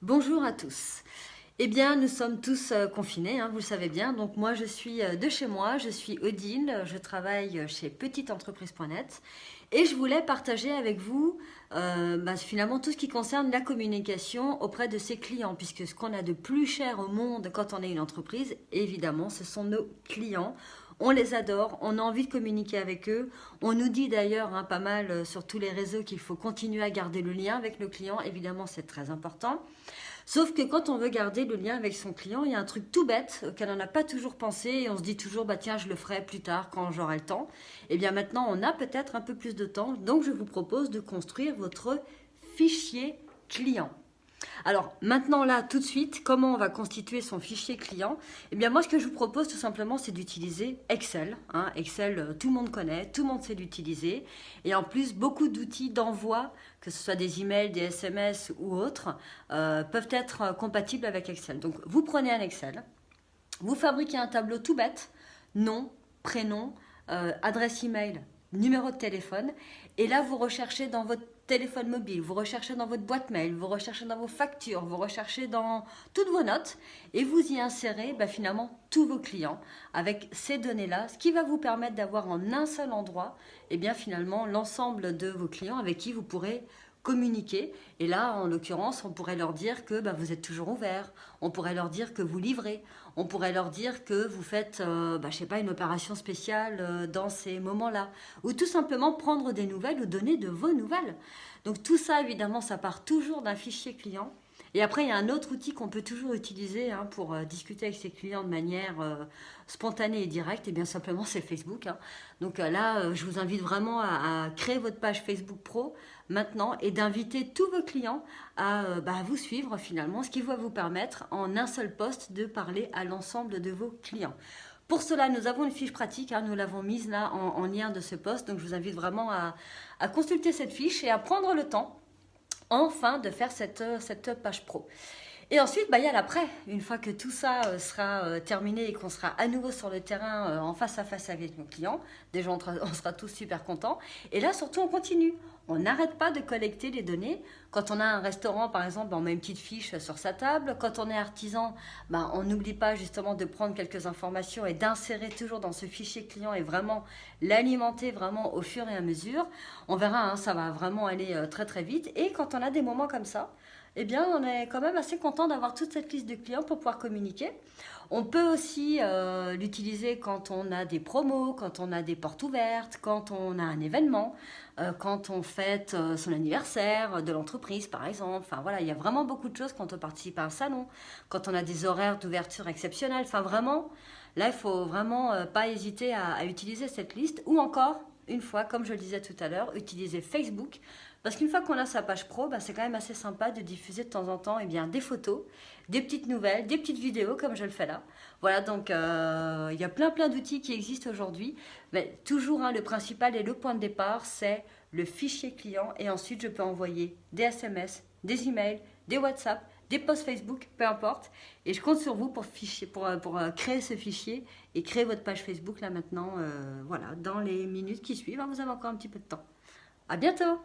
Bonjour à tous. Eh bien, nous sommes tous confinés, vous le savez bien. Donc moi, je suis de chez moi, je suis Odile, je travaille chez petiteentreprise.net et je voulais partager avec vous finalement tout ce qui concerne la communication auprès de ses clients, puisque ce qu'on a de plus cher au monde quand on est une entreprise, évidemment, ce sont nos clients. On les adore, on a envie de communiquer avec eux. On nous dit d'ailleurs pas mal sur tous les réseaux qu'il faut continuer à garder le lien avec nos clients. Évidemment, c'est très important. Sauf que quand on veut garder le lien avec son client, il y a un truc tout bête auquel on n'a pas toujours pensé et on se dit toujours bah tiens je le ferai plus tard quand j'aurai le temps. Et bien maintenant on a peut-être un peu plus de temps, donc je vous propose de construire votre fichier client. Alors maintenant là, tout de suite, comment on va constituer son fichier client? Eh bien moi ce que je vous propose tout simplement c'est d'utiliser Excel. Excel, tout le monde connaît, tout le monde sait l'utiliser. Et en plus, beaucoup d'outils d'envoi, que ce soit des emails, des SMS ou autres, peuvent être compatibles avec Excel. Donc vous prenez un Excel, vous fabriquez un tableau tout bête, nom, prénom, adresse email, numéro de téléphone, et là vous recherchez dans votre téléphone mobile, vous recherchez dans votre boîte mail, vous recherchez dans vos factures, vous recherchez dans toutes vos notes, et vous y insérez finalement tous vos clients avec ces données-là, ce qui va vous permettre d'avoir en un seul endroit finalement l'ensemble de vos clients avec qui vous pourrez communiquer. Et là, en l'occurrence, on pourrait leur dire que vous êtes toujours ouvert, on pourrait leur dire que vous livrez, on pourrait leur dire que vous faites, je sais pas, une opération spéciale dans ces moments-là. Ou tout simplement prendre des nouvelles ou donner de vos nouvelles. Donc tout ça, évidemment, ça part toujours d'un fichier client. Et après, il y a un autre outil qu'on peut toujours utiliser pour discuter avec ses clients de manière spontanée et directe. Et bien simplement, c'est Facebook. Donc là, je vous invite vraiment à créer votre page Facebook Pro maintenant et d'inviter tous vos clients à vous suivre finalement, ce qui va vous permettre en un seul poste de parler à l'ensemble de vos clients. Pour cela, nous avons une fiche pratique, nous l'avons mise là en lien de ce poste, donc je vous invite vraiment à consulter cette fiche et à prendre le temps enfin de faire cette page pro. Et ensuite, il y a l'après. Une fois que tout ça sera terminé et qu'on sera à nouveau sur le terrain en face à face avec nos clients, déjà on sera tous super contents. Et là, surtout, on continue. On n'arrête pas de collecter les données. Quand on a un restaurant, par exemple, on met une petite fiche sur sa table. Quand on est artisan, on n'oublie pas justement de prendre quelques informations et d'insérer toujours dans ce fichier client et vraiment l'alimenter vraiment au fur et à mesure. On verra, ça va vraiment aller très très vite. Et quand on a des moments comme ça, eh bien, on est quand même assez content d'avoir toute cette liste de clients pour pouvoir communiquer. On peut aussi l'utiliser quand on a des promos, quand on a des portes ouvertes, quand on a un événement, quand on fête son anniversaire de l'entreprise, par exemple. Enfin, voilà, il y a vraiment beaucoup de choses quand on participe à un salon, quand on a des horaires d'ouverture exceptionnels. Enfin, vraiment, là, il faut vraiment pas hésiter à utiliser cette liste ou encore une fois, comme je le disais tout à l'heure, utiliser Facebook. Parce qu'une fois qu'on a sa page pro, c'est quand même assez sympa de diffuser de temps en temps des photos, des petites nouvelles, des petites vidéos comme je le fais là. Voilà, donc il y a plein d'outils qui existent aujourd'hui. Mais toujours, le principal et le point de départ, c'est le fichier client. Et ensuite, je peux envoyer des SMS, des emails, des WhatsApp, des posts Facebook, peu importe. Et je compte sur vous pour créer ce fichier et créer votre page Facebook là maintenant, voilà, dans les minutes qui suivent. Vous avez encore un petit peu de temps. À bientôt!